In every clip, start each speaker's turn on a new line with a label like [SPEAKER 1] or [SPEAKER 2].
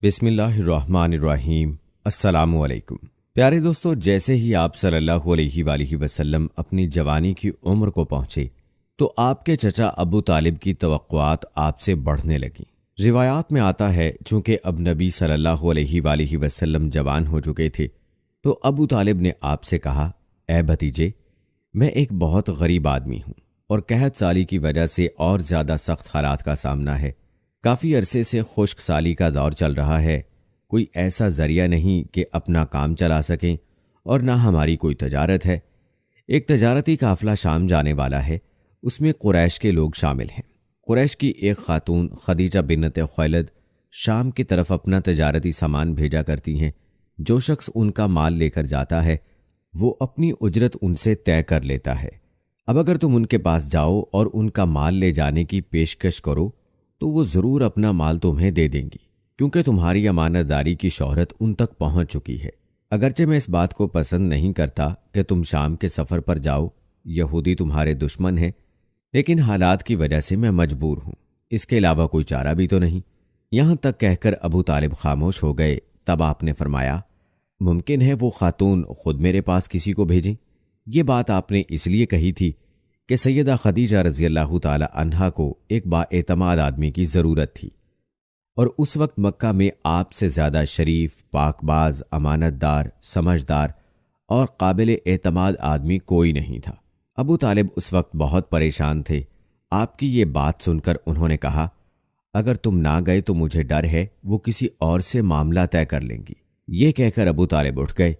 [SPEAKER 1] بسم اللہ الرحمن الرحیم۔ السلام علیکم پیارے دوستو، جیسے ہی آپ صلی اللہ علیہ وآلہ وسلم اپنی جوانی کی عمر کو پہنچے تو آپ کے چچا ابو طالب کی توقعات آپ سے بڑھنے لگیں۔ روایات میں آتا ہے چونکہ اب نبی صلی اللہ علیہ وآلہ وسلم جوان ہو چکے تھے تو ابو طالب نے آپ سے کہا، اے بھتیجے، میں ایک بہت غریب آدمی ہوں اور قحط سالی کی وجہ سے اور زیادہ سخت حالات کا سامنا ہے۔ کافی عرصے سے خشک سالی کا دور چل رہا ہے، کوئی ایسا ذریعہ نہیں کہ اپنا کام چلا سکیں، اور نہ ہماری کوئی تجارت ہے۔ ایک تجارتی قافلہ شام جانے والا ہے، اس میں قریش کے لوگ شامل ہیں۔ قریش کی ایک خاتون خدیجہ بنت خویلد شام کی طرف اپنا تجارتی سامان بھیجا کرتی ہیں۔ جو شخص ان کا مال لے کر جاتا ہے وہ اپنی اجرت ان سے طے کر لیتا ہے۔ اب اگر تم ان کے پاس جاؤ اور ان کا مال لے جانے کی پیشکش کرو تو وہ ضرور اپنا مال تمہیں دے دیں گی، کیونکہ تمہاری امانت داری کی شہرت ان تک پہنچ چکی ہے۔ اگرچہ میں اس بات کو پسند نہیں کرتا کہ تم شام کے سفر پر جاؤ، یہودی تمہارے دشمن ہیں، لیکن حالات کی وجہ سے میں مجبور ہوں، اس کے علاوہ کوئی چارہ بھی تو نہیں۔ یہاں تک کہہ کر ابو طالب خاموش ہو گئے۔ تب آپ نے فرمایا، ممکن ہے وہ خاتون خود میرے پاس کسی کو بھیجیں؟ یہ بات آپ نے اس لیے کہی تھی کہ سیدہ خدیجہ رضی اللہ تعالی عنہا کو ایک با اعتماد آدمی کی ضرورت تھی، اور اس وقت مکہ میں آپ سے زیادہ شریف، پاک باز، امانت دار، سمجھدار اور قابل اعتماد آدمی کوئی نہیں تھا۔ ابو طالب اس وقت بہت پریشان تھے۔ آپ کی یہ بات سن کر انہوں نے کہا، اگر تم نہ گئے تو مجھے ڈر ہے وہ کسی اور سے معاملہ طے کر لیں گی۔ یہ کہہ کر ابو طالب اٹھ گئے۔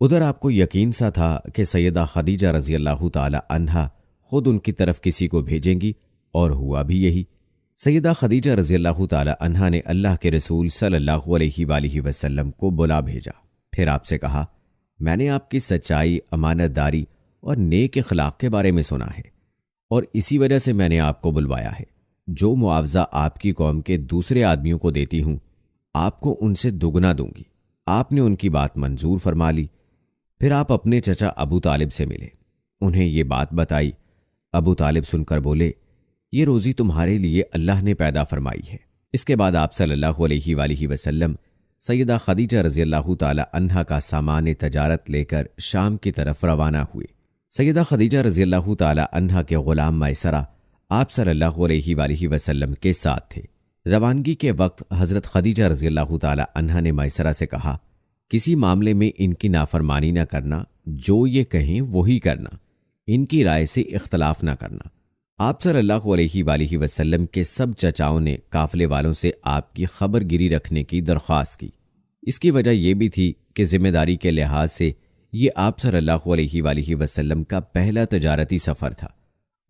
[SPEAKER 1] ادھر آپ کو یقین سا تھا کہ سیدہ خدیجہ رضی اللہ تعالی عنہا خود ان کی طرف کسی کو بھیجیں گی، اور ہوا بھی یہی۔ سیدہ خدیجہ رضی اللہ تعالی عنہا نے اللہ کے رسول صلی اللہ علیہ وآلہ وسلم کو بلا بھیجا، پھر آپ سے کہا، میں نے آپ کی سچائی، امانت داری اور نیک اخلاق کے بارے میں سنا ہے، اور اسی وجہ سے میں نے آپ کو بلوایا ہے۔ جو معاوضہ آپ کی قوم کے دوسرے آدمیوں کو دیتی ہوں، آپ کو ان سے دگنا دوں گی۔ آپ نے ان کی بات منظور فرما لی۔ پھر آپ اپنے چچا ابو طالب سے ملے، انہیں یہ بات بتائی۔ ابو طالب سن کر بولے، یہ روزی تمہارے لیے اللہ نے پیدا فرمائی ہے۔ اس کے بعد آپ صلی اللہ علیہ وآلہ وسلم سیدہ خدیجہ رضی اللہ تعالی عنہا کا سامان تجارت لے کر شام کی طرف روانہ ہوئے۔ سیدہ خدیجہ رضی اللہ تعالی عنہا کے غلام میسرہ آپ صلی اللہ علیہ وآلہ وسلم کے ساتھ تھے۔ روانگی کے وقت حضرت خدیجہ رضی اللہ تعالی عنہا نے میسرہ سے کہا، کسی معاملے میں ان کی نافرمانی نہ کرنا، جو یہ کہیں وہی کرنا، ان کی رائے سے اختلاف نہ کرنا۔ آپ صلی اللہ علیہ وآلہ وسلم کے سب چچاؤں نے قافلے والوں سے آپ کی خبر گیری رکھنے کی درخواست کی۔ اس کی وجہ یہ بھی تھی کہ ذمہ داری کے لحاظ سے یہ آپ صلی اللہ علیہ وآلہ وسلم کا پہلا تجارتی سفر تھا،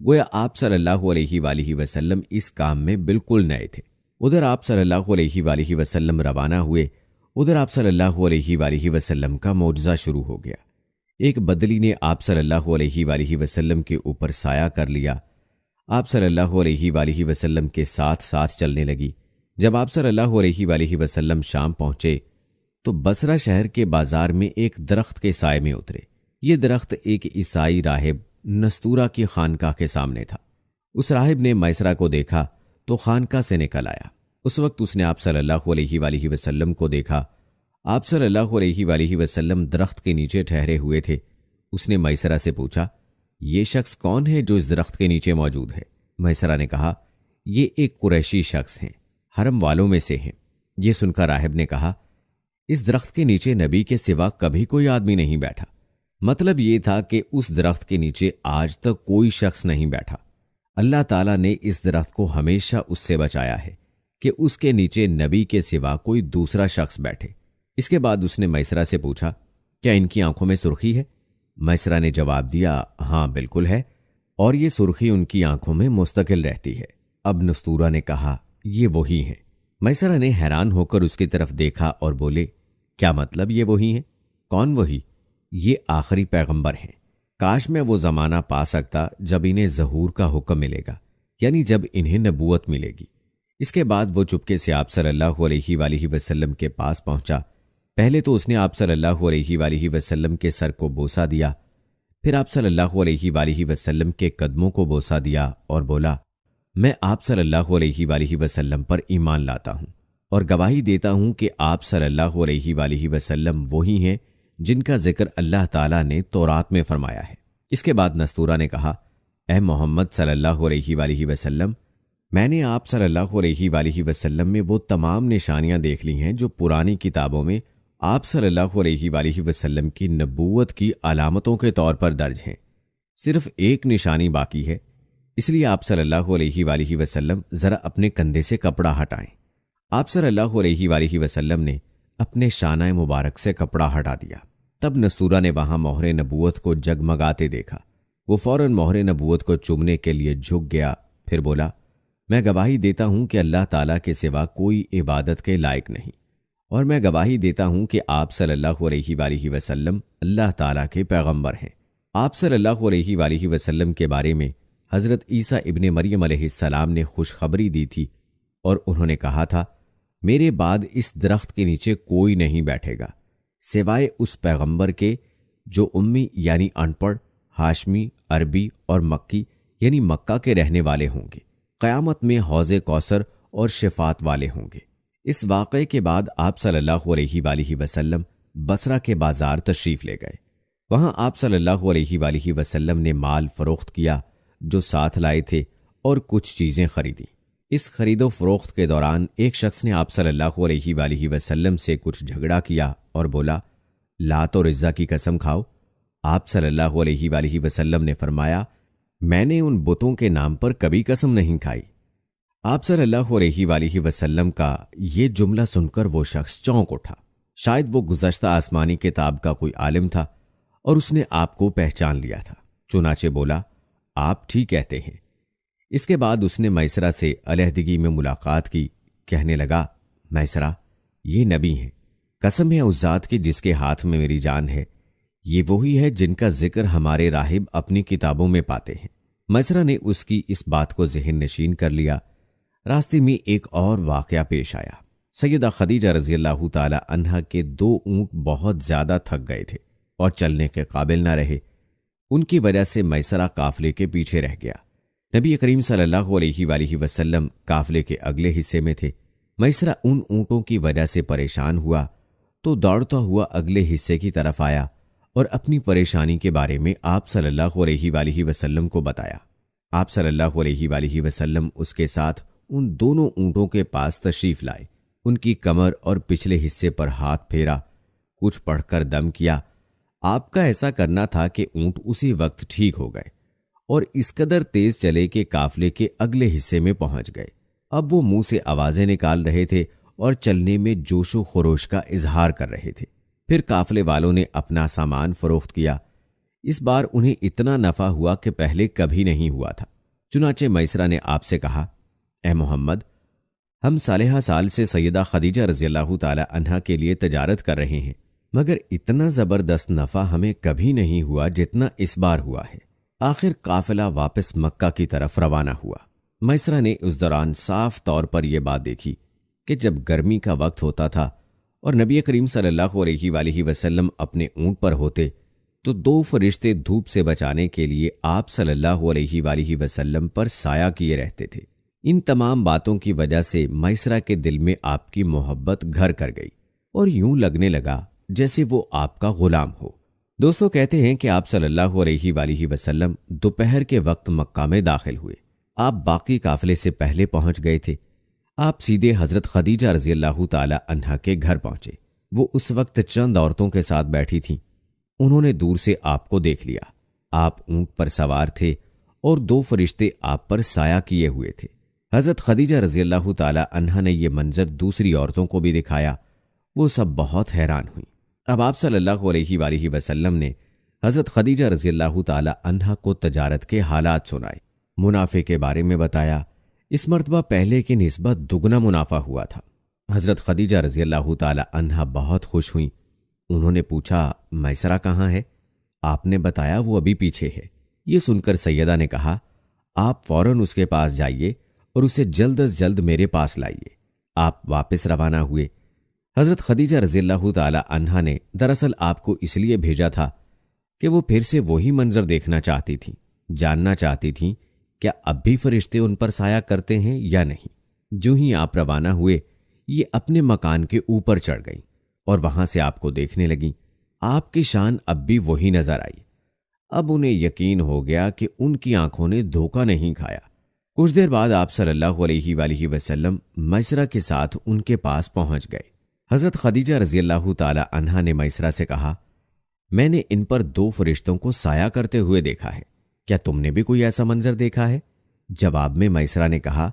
[SPEAKER 1] گویا آپ صلی اللہ علیہ وآلہ وسلم اس کام میں بالکل نئے تھے۔ ادھر آپ صلی اللہ علیہ وآلہ وسلم روانہ ہوئے، ادھر آپ صلی اللہ علیہ وآلہ وسلم کا معجزہ شروع ہو گیا۔ ایک بدلی نے آپ صلی اللہ علیہ وآلہ وسلم کے اوپر سایہ کر لیا۔ آپ صلی اللہ علیہ وآلہ وسلم کے ساتھ ساتھ چلنے لگی۔ جب آپ صلی اللہ علیہ وآلہ وسلم شام پہنچے تو بصرہ شہر کے بازار میں ایک درخت کے سائے میں اترے۔ یہ درخت ایک عیسائی راہب نستورہ کی خانقاہ کے سامنے تھا۔ اس راہب نے میسرہ کو دیکھا تو خانقاہ سے نکل آیا۔ اس وقت اس نے آپ صلی اللہ علیہ وآلہ وسلم کو دیکھا۔ آپ صلی اللہ علیہ وآلہ وسلم درخت کے نیچے ٹھہرے ہوئے تھے۔ اس نے میسرہ سے پوچھا، یہ شخص کون ہے جو اس درخت کے نیچے موجود ہے؟ میسرہ نے کہا، یہ ایک قریشی شخص ہیں، حرم والوں میں سے ہیں۔ یہ سن کر راہب نے کہا، اس درخت کے نیچے نبی کے سوا کبھی کوئی آدمی نہیں بیٹھا۔ مطلب یہ تھا کہ اس درخت کے نیچے آج تک کوئی شخص نہیں بیٹھا۔ اللہ تعالیٰ نے اس درخت کو ہمیشہ اس سے بچایا ہے کہ اس کے نیچے نبی کے سوا کوئی دوسرا شخص بیٹھے۔ اس کے بعد اس نے میسرہ سے پوچھا، کیا ان کی آنکھوں میں سرخی ہے؟ میسرہ نے جواب دیا، ہاں بالکل ہے، اور یہ سرخی ان کی آنکھوں میں مستقل رہتی ہے۔ اب نستورہ نے کہا، یہ وہی ہیں۔ میسرہ نے حیران ہو کر اس کی طرف دیکھا اور بولے، کیا مطلب یہ وہی ہیں؟ کون وہی؟ یہ آخری پیغمبر ہیں۔ کاش میں وہ زمانہ پا سکتا جب انہیں ظہور کا حکم ملے گا، یعنی جب انہیں نبوت ملے گی۔ اس کے بعد وہ چپکے سے آپ صلی اللہ علیہ وآلہ وسلم کے پاس پہنچا۔ پہلے تو اس نے آپ صلی اللہ علیہ وآلہ وسلم کے سر کو بوسہ دیا، پھر آپ صلی اللہ علیہ وآلہ وسلم کے قدموں کو بوسہ دیا اور بولا، میں آپ صلی اللہ علیہ وآلہ وسلم پر ایمان لاتا ہوں۔ اور گواہی دیتا ہوں کہ آپ صلی اللہ علیہ وآلہ وسلم وہی ہیں جن کا ذکر اللہ تعالیٰ نے تورات میں فرمایا ہے۔ اس کے بعد نستورہ نے کہا، اے محمد صلی اللہ علیہ وآلہ وسلم، میں نے آپ صلی اللہ علیہ وآلہ وسلم میں وہ تمام نشانیاں دیکھ لی ہیں جو پرانی کتابوں میں آپ صلی اللہ علیہ وآلہ وسلم کی نبوت کی علامتوں کے طور پر درج ہیں۔ صرف ایک نشانی باقی ہے، اس لیے آپ صلی اللہ علیہ وآلہ وسلم ذرا اپنے کندھے سے کپڑا ہٹائیں۔ آپ صلی اللہ علیہ وآلہ وسلم نے اپنے شانہ مبارک سے کپڑا ہٹا دیا۔ تب نستورہ نے وہاں مہر نبوت کو جگمگاتے دیکھا۔ وہ فوراً مہر نبوت کو چومنے کے لیے جھک گیا، پھر بولا، میں گواہی دیتا ہوں کہ اللہ تعالیٰ کے سوا کوئی عبادت کے لائق نہیں، اور میں گواہی دیتا ہوں کہ آپ صلی اللہ علیہ وآلہ وسلم اللہ تعالیٰ کے پیغمبر ہیں۔ آپ صلی اللہ علیہ وآلہ وسلم کے بارے میں حضرت عیسیٰ ابن مریم علیہ السلام نے خوشخبری دی تھی، اور انہوں نے کہا تھا، میرے بعد اس درخت کے نیچے کوئی نہیں بیٹھے گا سوائے اس پیغمبر کے جو امی یعنی ان پڑھ، ہاشمی، عربی اور مکی یعنی مکہ کے رہنے والے ہوں گے۔ قیامت میں حوض کوثر اور شفاعت والے ہوں گے۔ اس واقعے کے بعد آپ صلی اللہ علیہ وآلہ وسلم بصرہ کے بازار تشریف لے گئے۔ وہاں آپ صلی اللہ علیہ وآلہ وسلم نے مال فروخت کیا جو ساتھ لائے تھے اور کچھ چیزیں خریدیں۔ اس خرید و فروخت کے دوران ایک شخص نے آپ صلی اللہ علیہ وآلہ وسلم سے کچھ جھگڑا کیا اور بولا، لات اور عزا کی قسم کھاؤ۔ آپ صلی اللہ علیہ وآلہ وسلم نے فرمایا، میں نے ان بتوں کے نام پر کبھی قسم نہیں کھائی۔ آپ صلی اللہ علیہ وآلہ وسلم کا یہ جملہ سن کر وہ شخص چونک اٹھا۔ شاید وہ گزشتہ آسمانی کتاب کا کوئی عالم تھا اور اس نے آپ کو پہچان لیا تھا، چنانچہ بولا، آپ ٹھیک کہتے ہیں۔ اس کے بعد اس نے میسرہ سے علیحدگی میں ملاقات کی، کہنے لگا، میسرہ، یہ نبی ہیں، قسم ہے اس ذات کی جس کے ہاتھ میں میری جان ہے، یہ وہی ہے جن کا ذکر ہمارے راہب اپنی کتابوں میں پاتے ہیں۔ میسرہ نے اس کی اس بات کو ذہن نشین کر لیا۔ راستے میں ایک اور واقعہ پیش آیا۔ سیدہ خدیجہ رضی اللہ تعالی عنہا کے 2 اونٹ بہت زیادہ تھک گئے تھے اور چلنے کے قابل نہ رہے۔ ان کی وجہ سے میسرہ قافلے کے پیچھے رہ گیا۔ نبی کریم صلی اللہ علیہ وآلہ وسلم قافلے کے اگلے حصے میں تھے۔ میسرہ ان اونٹوں کی وجہ سے پریشان ہوا تو دوڑتا ہوا اگلے حصے کی طرف آیا اور اپنی پریشانی کے بارے میں آپ صلی اللہ علیہ وآلہ وسلم کو بتایا۔ آپ صلی اللہ علیہ وآلہ وسلم اس کے ساتھ ان دونوں اونٹوں کے پاس تشریف لائے، ان کی کمر اور پچھلے حصے پر ہاتھ پھیرا، کچھ پڑھ کر دم کیا۔ آپ کا ایسا کرنا تھا کہ اونٹ اسی وقت ٹھیک ہو گئے اور اس قدر تیز چلے کہ قافلے کے اگلے حصے میں پہنچ گئے۔ اب وہ منہ سے آوازیں نکال رہے تھے اور چلنے میں جوش و خروش کا اظہار کر رہے تھے۔ پھر قافلے والوں نے اپنا سامان فروخت کیا۔ اس بار انہیں اتنا نفع ہوا کہ پہلے کبھی نہیں ہوا تھا۔ چنانچہ میسرہ نے آپ سے کہا، اے محمد، ہم صالحہ سال سے سیدہ خدیجہ رضی اللہ تعالی عنہا کے لیے تجارت کر رہے ہیں، مگر اتنا زبردست نفع ہمیں کبھی نہیں ہوا جتنا اس بار ہوا ہے۔ آخر قافلہ واپس مکہ کی طرف روانہ ہوا۔ میسرہ نے اس دوران صاف طور پر یہ بات دیکھی کہ جب گرمی کا وقت ہوتا تھا اور نبی کریم صلی اللہ علیہ وآلہ وسلم اپنے اونٹ پر ہوتے تو 2 فرشتے دھوپ سے بچانے کے لیے آپ صلی اللہ علیہ وآلہ وسلم پر سایہ کیے رہتے تھے۔ ان تمام باتوں کی وجہ سے میسرہ کے دل میں آپ کی محبت گھر کر گئی اور یوں لگنے لگا جیسے وہ آپ کا غلام ہو۔ دوستو، کہتے ہیں کہ آپ صلی اللہ علیہ وآلہ وسلم دوپہر کے وقت مکہ میں داخل ہوئے۔ آپ باقی قافلے سے پہلے پہنچ گئے تھے۔ آپ سیدھے حضرت خدیجہ رضی اللہ تعالی عنہا کے گھر پہنچے۔ وہ اس وقت چند عورتوں کے ساتھ بیٹھی تھیں۔ انہوں نے دور سے آپ کو دیکھ لیا۔ آپ اونٹ پر سوار تھے اور 2 فرشتے آپ پر سایہ کیے ہوئے تھے۔ حضرت خدیجہ رضی اللہ تعالی عنہا نے یہ منظر دوسری عورتوں کو بھی دکھایا۔ وہ سب بہت حیران ہوئیں۔ اب آپ صلی اللہ علیہ وآلہ وسلم نے حضرت خدیجہ رضی اللہ تعالی عنہا کو تجارت کے حالات سنائے، منافع کے بارے میں بتایا۔ اس مرتبہ پہلے کی نسبت دگنا منافع ہوا تھا۔ حضرت خدیجہ رضی اللہ تعالی عنہا بہت خوش ہوئیں۔ انہوں نے پوچھا، میسرہ کہاں ہے؟ آپ نے بتایا وہ ابھی پیچھے ہے۔ یہ سن کر سیدہ نے کہا، آپ فوراً اس کے پاس جائیے اور اسے جلد از جلد میرے پاس لائیے۔ آپ واپس روانہ ہوئے۔ حضرت خدیجہ رضی اللہ تعالی عنہا نے دراصل آپ کو اس لیے بھیجا تھا کہ وہ پھر سے وہی منظر دیکھنا چاہتی تھیں، جاننا چاہتی تھیں کیا اب بھی فرشتے ان پر سایہ کرتے ہیں یا نہیں۔ جو ہی آپ روانہ ہوئے، یہ اپنے مکان کے اوپر چڑھ گئیں اور وہاں سے آپ کو دیکھنے لگیں۔ آپ کی شان اب بھی وہی نظر آئی۔ اب انہیں یقین ہو گیا کہ ان کی آنکھوں نے دھوکہ نہیں کھایا۔ کچھ دیر بعد آپ صلی اللہ علیہ وآلہ وسلم میسرہ کے ساتھ ان کے پاس پہنچ گئے۔ حضرت خدیجہ رضی اللہ تعالی عنہا نے میسرہ سے کہا، میں نے ان پر 2 فرشتوں کو سایہ کرتے ہوئے دیکھا ہے، کیا تم نے بھی کوئی ایسا منظر دیکھا ہے؟ جواب میں میسرہ نے کہا،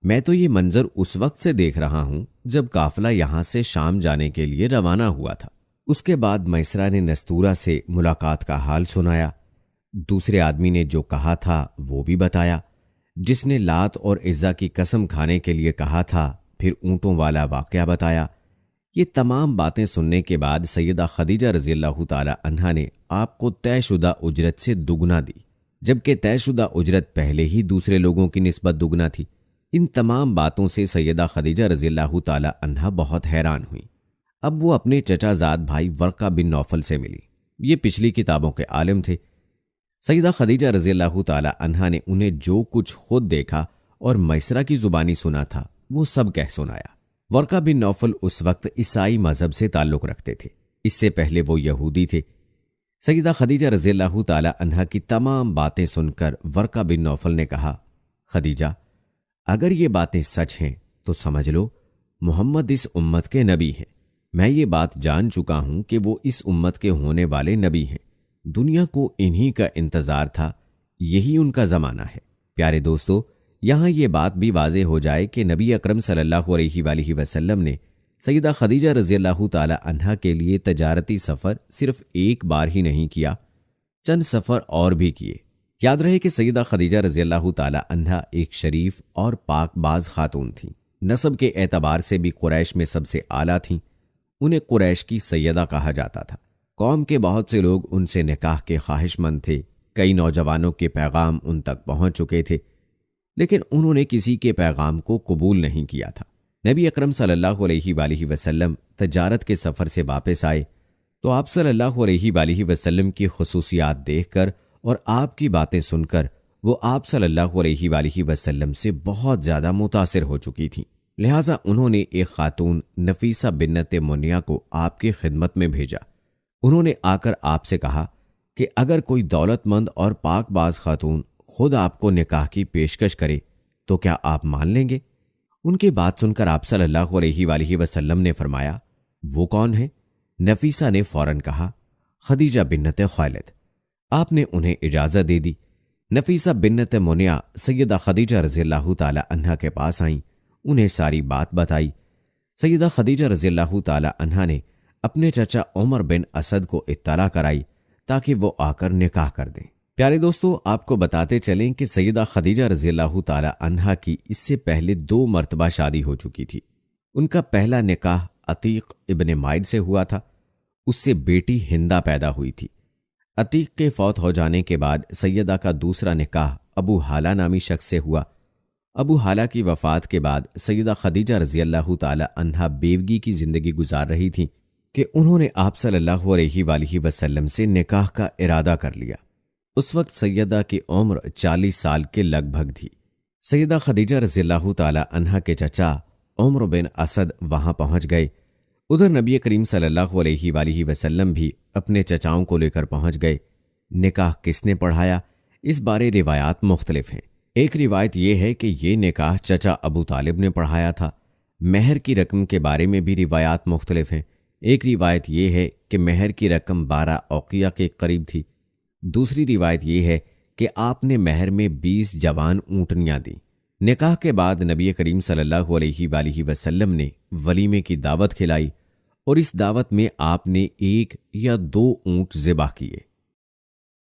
[SPEAKER 1] میں تو یہ منظر اس وقت سے دیکھ رہا ہوں جب قافلہ یہاں سے شام جانے کے لیے روانہ ہوا تھا۔ اس کے بعد میسرہ نے نستورہ سے ملاقات کا حال سنایا۔ دوسرے آدمی نے جو کہا تھا وہ بھی بتایا، جس نے لات اور عزا کی قسم کھانے کے لیے کہا تھا، پھر اونٹوں والا واقعہ بتایا۔ یہ تمام باتیں سننے کے بعد سیدہ خدیجہ رضی اللہ تعالی عنہا نے آپ کو طے شدہ اجرت سے دگنا دی، جبکہ طے شدہ اجرت پہلے ہی دوسرے لوگوں کی نسبت دگنا تھی۔ ان تمام باتوں سے سیدہ خدیجہ رضی اللہ تعالی عنہا بہت حیران ہوئی۔ اب وہ اپنے چچا زاد بھائی ورقہ بن نوفل سے ملی۔ یہ پچھلی کتابوں کے عالم تھے۔ سیدہ خدیجہ رضی اللہ تعالی عنہا نے انہیں جو کچھ خود دیکھا اور میسرہ کی زبانی سنا تھا وہ سب کہہ سنایا۔ ورقہ بن نوفل اس وقت عیسائی مذہب سے تعلق رکھتے تھے، اس سے پہلے وہ یہودی تھے۔ سیدہ خدیجہ رضی اللہ تعالی عنہا کی تمام باتیں سن کر ورقہ بن نوفل نے کہا، خدیجہ، اگر یہ باتیں سچ ہیں تو سمجھ لو محمد اس امت کے نبی ہیں۔ میں یہ بات جان چکا ہوں کہ وہ اس امت کے ہونے والے نبی ہیں۔ دنیا کو انہی کا انتظار تھا، یہی ان کا زمانہ ہے۔ پیارے دوستو، یہاں یہ بات بھی واضح ہو جائے کہ نبی اکرم صلی اللہ علیہ وآلہ وسلم نے سیدہ خدیجہ رضی اللہ تعالی عنہا کے لیے تجارتی سفر صرف ایک بار ہی نہیں کیا، چند سفر اور بھی کیے۔ یاد رہے کہ سیدہ خدیجہ رضی اللہ تعالی عنہا ایک شریف اور پاک باز خاتون تھیں۔ نسب کے اعتبار سے بھی قریش میں سب سے اعلیٰ تھیں۔ انہیں قریش کی سیدہ کہا جاتا تھا۔ قوم کے بہت سے لوگ ان سے نکاح کے خواہش مند تھے۔ کئی نوجوانوں کے پیغام ان تک پہنچ چکے تھے، لیکن انہوں نے کسی کے پیغام کو قبول نہیں کیا تھا۔ نبی اکرم صلی اللہ علیہ وآلہ وسلم تجارت کے سفر سے واپس آئے تو آپ صلی اللہ علیہ وآلہ وسلم کی خصوصیات دیکھ کر اور آپ کی باتیں سن کر وہ آپ صلی اللہ علیہ وآلہ وسلم سے بہت زیادہ متاثر ہو چکی تھیں۔ لہٰذا انہوں نے ایک خاتون نفیسہ بنت منیہ کو آپ کی خدمت میں بھیجا۔ انہوں نے آ کر آپ سے کہا کہ اگر کوئی دولت مند اور پاک باز خاتون خود آپ کو نکاح کی پیشکش کرے تو کیا آپ مان لیں گے؟ ان کی بات سن کر آپ صلی اللہ علیہ وآلہ وسلم نے فرمایا، وہ کون ہے؟ نفیسہ نے فوراً کہا، خدیجہ بنت خویلد۔ آپ نے انہیں اجازت دے دی۔ نفیسہ بنت منیہ سیدہ خدیجہ رضی اللہ تعالی عنہا کے پاس آئیں، انہیں ساری بات بتائی۔ سیدہ خدیجہ رضی اللہ تعالی عنہا نے اپنے چچا عمر بن اسد کو اطلاع کرائی تاکہ وہ آ کر نکاح کر دیں۔ پیارے دوستو، آپ کو بتاتے چلیں کہ سیدہ خدیجہ رضی اللہ تعالی عنہا کی اس سے پہلے 2 مرتبہ شادی ہو چکی تھی۔ ان کا پہلا نکاح عتیق ابن مائد سے ہوا تھا، اس سے بیٹی ہندہ پیدا ہوئی تھی۔ عتیق کے فوت ہو جانے کے بعد سیدہ کا دوسرا نکاح ابو حالہ نامی شخص سے ہوا۔ ابو حالہ کی وفات کے بعد سیدہ خدیجہ رضی اللہ تعالی عنہا بیوگی کی زندگی گزار رہی تھیں کہ انہوں نے آپ صلی اللہ علیہ وآلہ وسلم سے نکاح کا ارادہ کر لیا۔ اس وقت سیدہ کی عمر 40 سال کے لگ بھگ تھی۔ سیدہ خدیجہ رضی اللہ تعالی عنہا کے چچا عمر بن اسد وہاں پہنچ گئے۔ ادھر نبی کریم صلی اللہ علیہ وآلہ وسلم بھی اپنے چچاؤں کو لے کر پہنچ گئے۔ نکاح کس نے پڑھایا، اس بارے روایات مختلف ہیں۔ ایک روایت یہ ہے کہ یہ نکاح چچا ابو طالب نے پڑھایا تھا۔ مہر کی رقم کے بارے میں بھی روایات مختلف ہیں۔ ایک روایت یہ ہے کہ مہر کی رقم 12 اوقیہ کے قریب تھی۔ دوسری روایت یہ ہے کہ آپ نے مہر میں 20 جوان اونٹنیاں دیں۔ نکاح کے بعد نبی کریم صلی اللہ علیہ وآلہ وسلم نے ولیمے کی دعوت کھلائی اور اس دعوت میں آپ نے 1 یا 2 اونٹ ذبح کیے۔